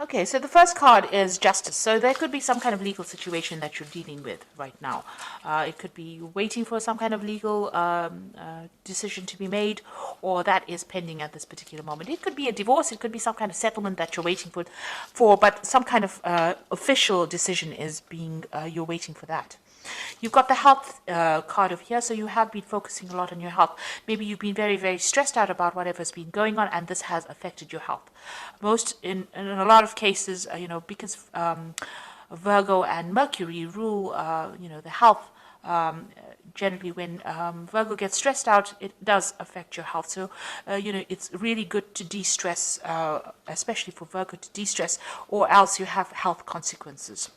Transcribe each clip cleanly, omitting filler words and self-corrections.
Okay, so the first card is justice. So there could be some kind of legal situation that you're dealing with right now. It could be you waiting for some kind of legal decision to be made, or that is pending at this particular moment. It could be a divorce. It could be some kind of settlement that you're waiting for, but some kind of official decision is being, you're waiting for that. You've got the health card over here, so you have been focusing a lot on your health. Maybe you've been very, very stressed out about whatever's been going on, and this has affected your health. In a lot of cases, because Virgo and Mercury rule, the health. Generally, when Virgo gets stressed out, it does affect your health. So, it's really good to de-stress, especially for Virgo to de-stress, or else you have health consequences.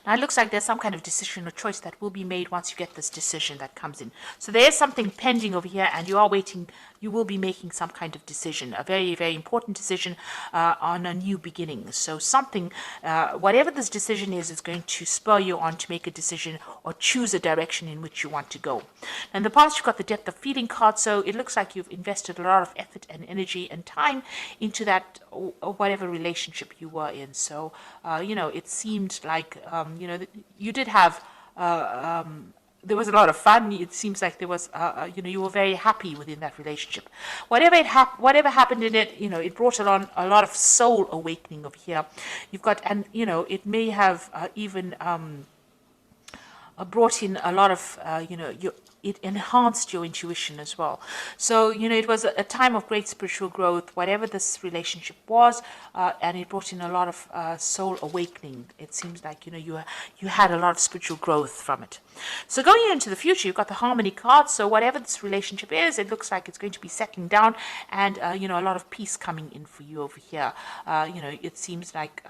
Now it looks like there's some kind of decision or choice that will be made once you get this decision that comes in. So there is something pending over here, and you are waiting. You will be making some kind of decision, a very, very important decision on a new beginning. So something, whatever this decision is going to spur you on to make a decision or choose a direction in which you want to go. Now in the past, you've got the depth of feeling card, so it looks like you've invested a lot of effort and energy and time into that whatever relationship you were in. So, it seemed like, you did have, there was a lot of fun. It seems like there was, you were very happy within that relationship. Whatever happened in it, it brought along a lot of soul awakening over here. You've got, and, it may have even brought in a lot of, it enhanced your intuition as well. So, it was a time of great spiritual growth, whatever this relationship was, and it brought in a lot of soul awakening. It seems like, you had a lot of spiritual growth from it. So going into the future, you've got the harmony card. So whatever this relationship is, it looks like it's going to be settling down, and, a lot of peace coming in for you over here. It seems like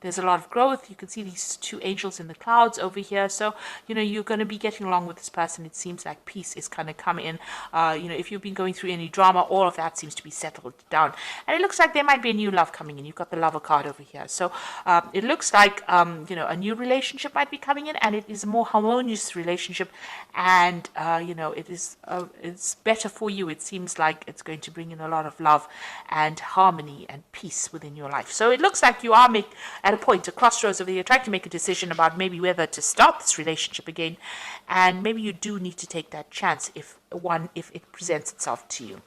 there's a lot of growth. You can see these two angels in the clouds over here. So, you're going to be getting along with this person. It seems like peace is going to come in. If you've been going through any drama, all of that seems to be settled down. And it looks like there might be a new love coming in. You've got the lover card over here. So it looks like, a new relationship might be coming in, and it is a more harmonious relationship. And, it's better for you. It seems like it's going to bring in a lot of love and harmony and peace within your life. So it looks like you are at a point, a crossroads over here, trying to make a decision about maybe whether to start this relationship again, and maybe you do need to take that chance if it presents itself to you.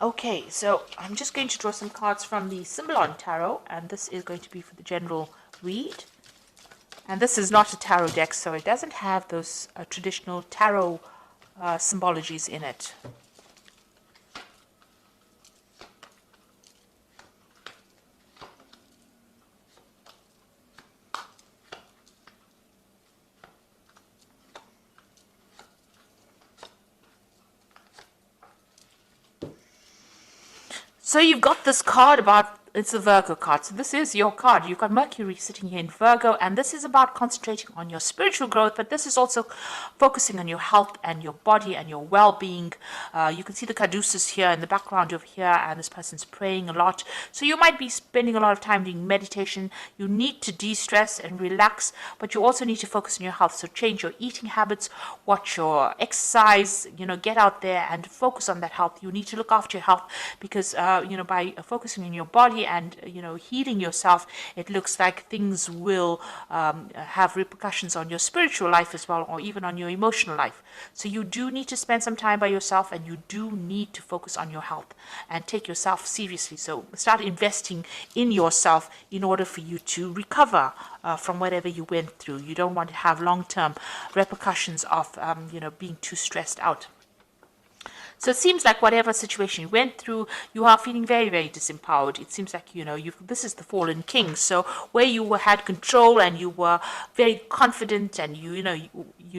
Okay, so I'm just going to draw some cards from the Symbolon Tarot, and this is going to be for the general read. And this is not a tarot deck, so it doesn't have those traditional tarot symbologies in it. So you've got this card about, it's a Virgo card. So this is your card. You've got Mercury sitting here in Virgo, and this is about concentrating on your spiritual growth, but this is also focusing on your health and your body and your well-being. You can see the caduceus here in the background over here, and this person's praying a lot. So you might be spending a lot of time doing meditation. You need to de-stress and relax, but you also need to focus on your health. So change your eating habits, watch your exercise, get out there and focus on that health. You need to look after your health because, by focusing on your body and healing yourself, it looks like things will have repercussions on your spiritual life as well, or even on your emotional life. So you do need to spend some time by yourself, and you do need to focus on your health and take yourself seriously. So start investing in yourself in order for you to recover from whatever you went through. You don't want to have long-term repercussions of being too stressed out. So it seems like whatever situation you went through, you are feeling very, very disempowered. It seems like, this is the fallen king. So where you had control and you were very confident and you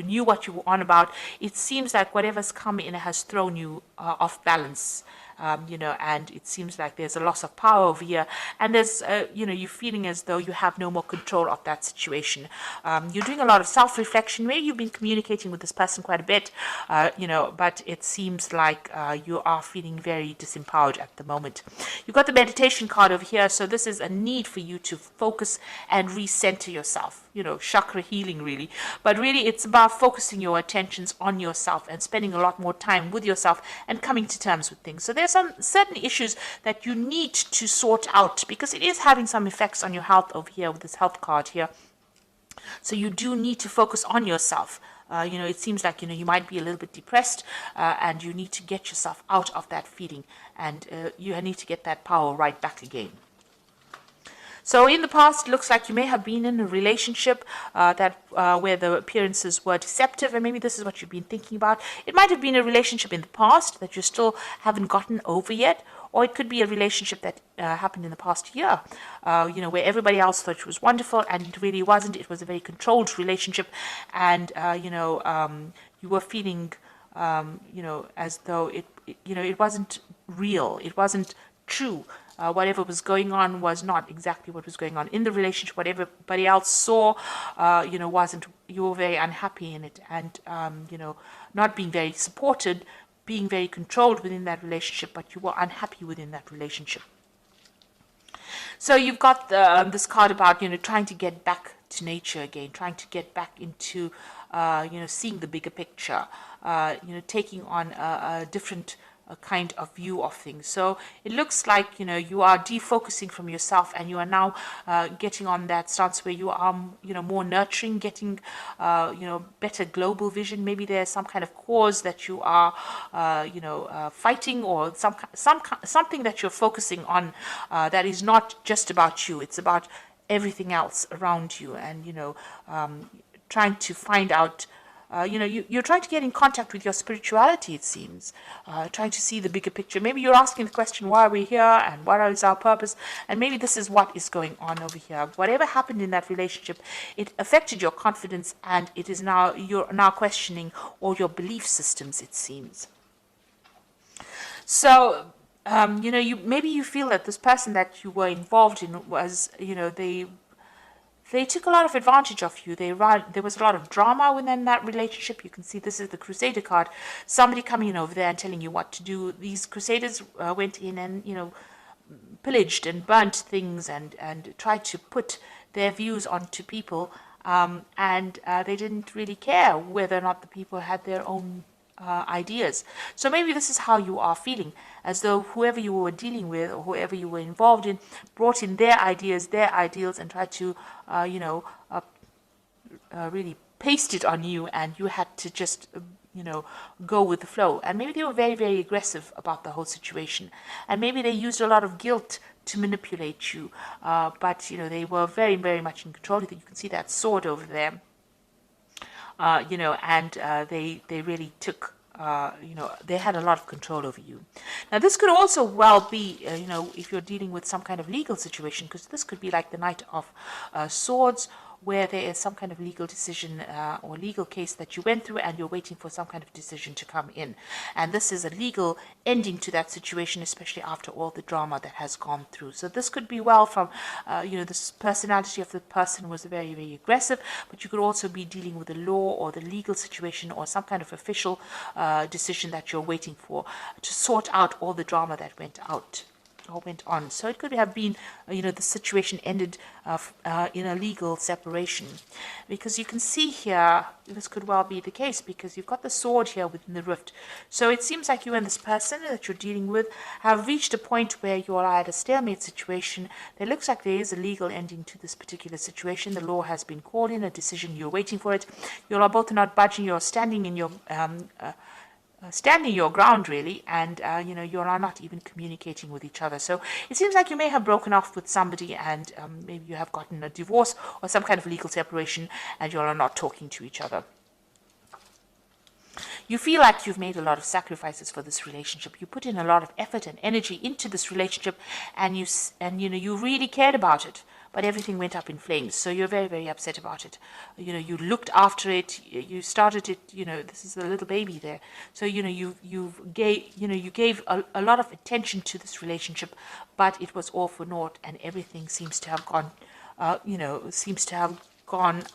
knew what you were on about, it seems like whatever's come in has thrown you off balance. And it seems like there's a loss of power over here, and there's, you're feeling as though you have no more control of that situation. You're doing a lot of self-reflection. Maybe you've been communicating with this person quite a bit, but it seems like you are feeling very disempowered at the moment. You've got the meditation card over here, so this is a need for you to focus and recenter yourself. Chakra healing really, but really it's about focusing your attentions on yourself and spending a lot more time with yourself and coming to terms with things. So there's are some certain issues that you need to sort out, because it is having some effects on your health over here with this health card here. So you do need to focus on yourself. It seems like, you might be a little bit depressed, and you need to get yourself out of that feeling, and you need to get that power right back again. So in the past, it looks like you may have been in a relationship where the appearances were deceptive, and maybe this is what you've been thinking about. It might have been a relationship in the past that you still haven't gotten over yet, or it could be a relationship that happened in the past year, where everybody else thought it was wonderful, and it really wasn't. It was a very controlled relationship, and you were feeling, as though it wasn't real. It wasn't true. Whatever was going on was not exactly what was going on in the relationship. What everybody else saw, wasn't. You were very unhappy in it, and not being very supported, being very controlled within that relationship, but you were unhappy within that relationship. So you've got this card about trying to get back to nature again, trying to get back into seeing the bigger picture, taking on a different kind of view of things. So it looks like you are defocusing from yourself, and you are now getting on that stance where you are more nurturing, getting better global vision. Maybe there's some kind of cause that you are fighting, or something that you're focusing on that is not just about you. It's about everything else around you, and trying to find out. You're trying to get in contact with your spirituality, it seems, trying to see the bigger picture. Maybe you're asking the question, why are we here, and what is our purpose? And maybe this is what is going on over here. Whatever happened in that relationship, it affected your confidence, and you're now questioning all your belief systems, it seems. So, maybe you feel that this person that you were involved in was, they took a lot of advantage of you. There was a lot of drama within that relationship. You can see this is the Crusader card. Somebody coming in over there and telling you what to do. These Crusaders went in and, pillaged and burnt things, and tried to put their views onto people. And they didn't really care whether or not the people had their own ideas. So maybe this is how you are feeling, as though whoever you were dealing with, or whoever you were involved in, brought in their ideas, their ideals, and tried to really paste it on you, and you had to just go with the flow. And maybe they were very, very aggressive about the whole situation, and maybe they used a lot of guilt to manipulate you, but they were very, very much in control. You can see that sword over there. And they really took, they had a lot of control over you. Now, this could also well be, if you're dealing with some kind of legal situation, because this could be like the Knight of Swords, where there is some kind of legal decision or legal case that you went through, and you're waiting for some kind of decision to come in. And this is a legal ending to that situation, especially after all the drama that has gone through. So this could be well from, this personality of the person was very, very aggressive, but you could also be dealing with the law or the legal situation, or some kind of official decision that you're waiting for to sort out all the drama that went on. So it could have been, the situation ended in a legal separation, because you can see here, this could well be the case, because you've got the sword here within the rift. So it seems like you and this person that you're dealing with have reached a point where you are at a stalemate situation. There looks like there is a legal ending to this particular situation. The law has been called in, a decision, you're waiting for it. You are both not budging, you're standing in your standing your ground, really, and you are not even communicating with each other. So it seems like you may have broken off with somebody, and maybe you have gotten a divorce or some kind of legal separation, and you are not talking to each other. You feel like you've made a lot of sacrifices for this relationship. You put in a lot of effort and energy into this relationship, and you really cared about it. But everything went up in flames, so you're very, very upset about it. You looked after it, you started it. This is a little baby there. So you gave a lot of attention to this relationship, but it was all for naught, and everything seems to have gone,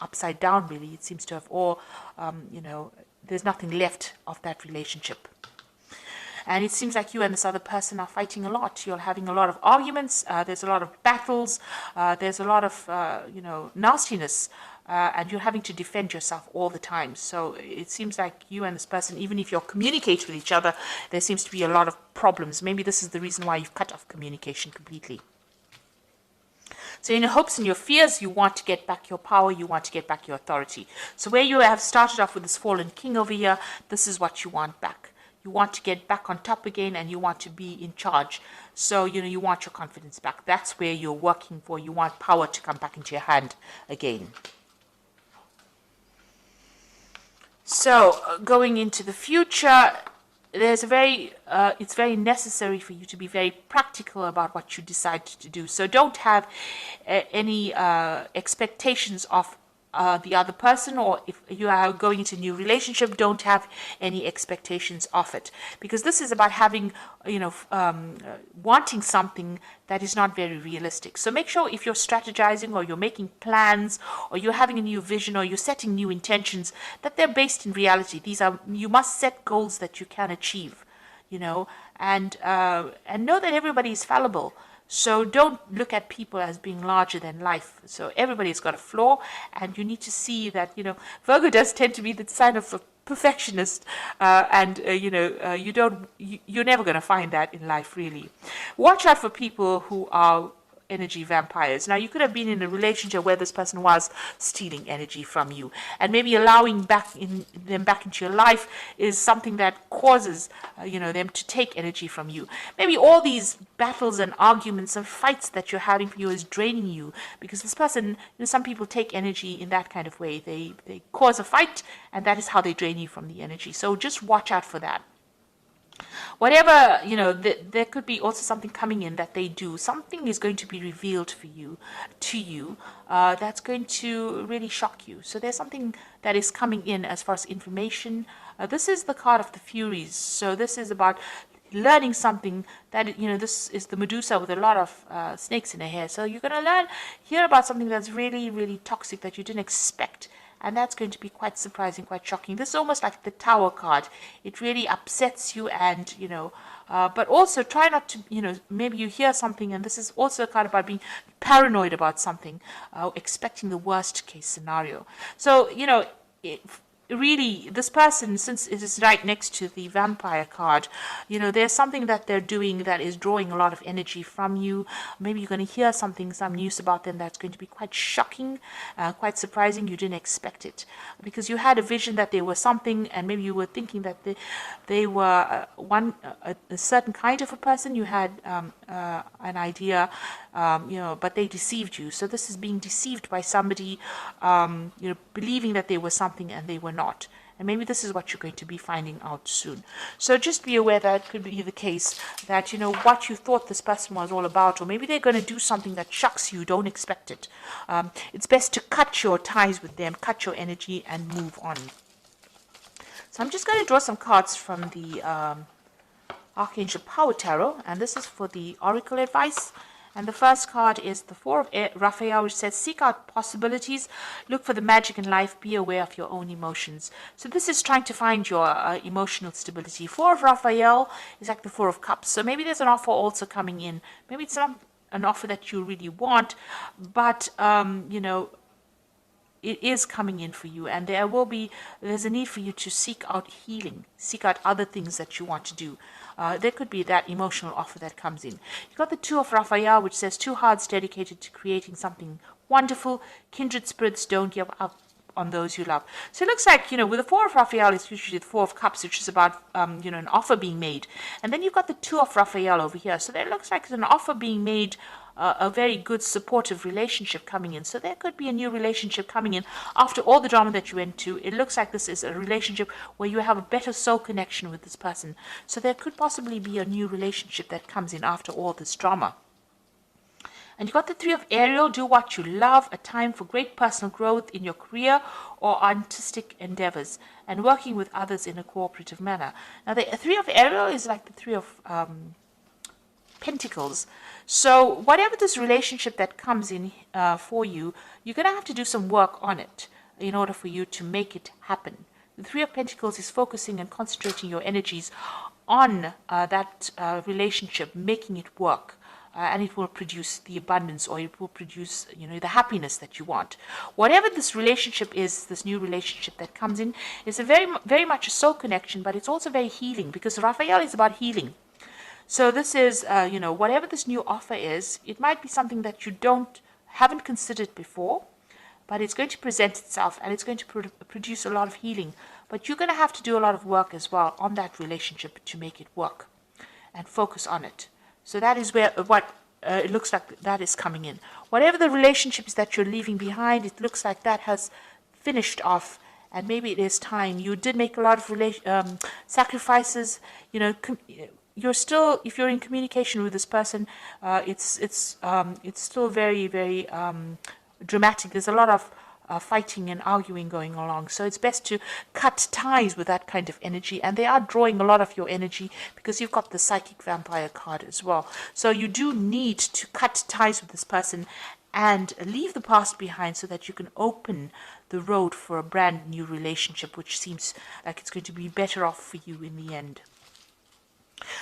upside down. Really, it seems to have all, there's nothing left of that relationship. And it seems like you and this other person are fighting a lot. You're having a lot of arguments. There's a lot of battles. There's a lot of, nastiness and you're having to defend yourself all the time. So it seems like you and this person, even if you're communicating with each other, there seems to be a lot of problems. Maybe this is the reason why you've cut off communication completely. So in your hopes and your fears, you want to get back your power, you want to get back your authority. So where you have started off with this fallen king over here, this is what you want back. You want to get back on top again, and you want to be in charge. So, you want your confidence back. That's where you're working for. You want power to come back into your hand again. So, going into the future, it's very necessary for you to be very practical about what you decide to do. So don't have any expectations of the other person, or if you are going into a new relationship, don't have any expectations of it, because this is about having, wanting something that is not very realistic. So make sure if you're strategizing, or you're making plans, or you're having a new vision, or you're setting new intentions, that they're based in reality. You must set goals that you can achieve, and know that everybody is fallible. So don't look at people as being larger than life. So everybody's got a flaw, and you need to see that, Virgo does tend to be the sign of a perfectionist, and you're never going to find that in life, really. Watch out for people who are energy vampires. Now, you could have been in a relationship where this person was stealing energy from you, and maybe allowing them back into your life is something that causes them to take energy from you. Maybe all these battles and arguments and fights that you're having for you is draining you, because this person, some people take energy in that kind of way. They cause a fight, and that is how they drain you from the energy. So just watch out for that. Whatever, there could be also something coming in that they do. Something is going to be revealed to you, that's going to really shock you. So there's something that is coming in as far as information. This is the card of the Furies. So this is about learning something that, this is the Medusa with a lot of snakes in her hair. So you're going to hear about something that's really, really toxic that you didn't expect. And that's going to be quite surprising, quite shocking. This is almost like the Tower card. It really upsets you, and, but also try not to, maybe you hear something, and this is also a card about being paranoid about something, expecting the worst case scenario. So, really, this person, since it is right next to the vampire card, there's something that they're doing that is drawing a lot of energy from you. Maybe you're going to hear some news about them that's going to be quite shocking, quite surprising. You didn't expect it, because you had a vision that they were something, and maybe you were thinking that they were a certain kind of a person. You had an idea, but they deceived you. So this is being deceived by somebody, believing that they were something and they were not. And maybe this is what you're going to be finding out soon. So just be aware that it could be the case that, what you thought this person was all about, or maybe they're going to do something that shocks you, don't expect it. It's best to cut your ties with them, cut your energy, and move on. So I'm just going to draw some cards from the Archangel Power Tarot, and this is for the Oracle advice. And the first card is the Four of Raphael, which says, seek out possibilities, look for the magic in life, be aware of your own emotions. So this is trying to find your emotional stability. Four of Raphael is like the Four of Cups. So maybe there's an offer also coming in. Maybe it's not an offer that you really want, but, it is coming in for you, and there's a need for you to seek out healing, seek out other things that you want to do. There could be that emotional offer that comes in. You've got the Two of Raphael, which says, two hearts dedicated to creating something wonderful. Kindred spirits, don't give up on those you love. So it looks like, with the Four of Raphael, it's usually the Four of Cups, which is about, an offer being made. And then you've got the Two of Raphael over here. So there looks like an offer being made, a very good supportive relationship coming in. So there could be a new relationship coming in after all the drama that you went to. It looks like this is a relationship where you have a better soul connection with this person. So there could possibly be a new relationship that comes in after all this drama. And you got the Three of Ariel, do what you love, a time for great personal growth in your career or artistic endeavors, and working with others in a cooperative manner. Now the Three of Ariel is like the Three of Pentacles. So whatever this relationship that comes in for you, you're going to have to do some work on it in order for you to make it happen. The Three of Pentacles is focusing and concentrating your energies on that relationship, making it work. and it will produce the abundance, or it will produce, the happiness that you want. Whatever this relationship is, this new relationship that comes in, is a very much a soul connection, but it's also very healing, because Raphael is about healing. So this is, whatever this new offer is, it might be something that you haven't considered before, but it's going to present itself, and it's going to produce a lot of healing. But you're going to have to do a lot of work as well on that relationship to make it work, and focus on it. So that is where what it looks like that is coming in. Whatever the relationships that you're leaving behind, it looks like that has finished off, and maybe it is time. You did make a lot of sacrifices. You're still, if you're in communication with this person, it's still very, very dramatic. There's a lot of fighting and arguing going along. So it's best to cut ties with that kind of energy. And they are drawing a lot of your energy, because you've got the psychic vampire card as well. So you do need to cut ties with this person and leave the past behind, so that you can open the road for a brand new relationship, which seems like it's going to be better off for you in the end.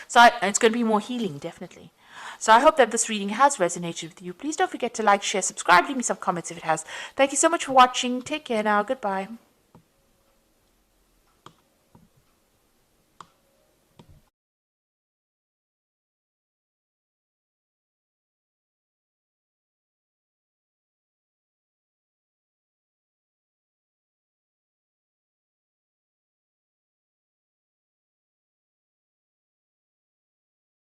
So it's going to be more healing, definitely. So I hope that this reading has resonated with you. Please don't forget to like, share, subscribe, leave me some comments if it has. Thank you so much for watching. Take care now. Goodbye.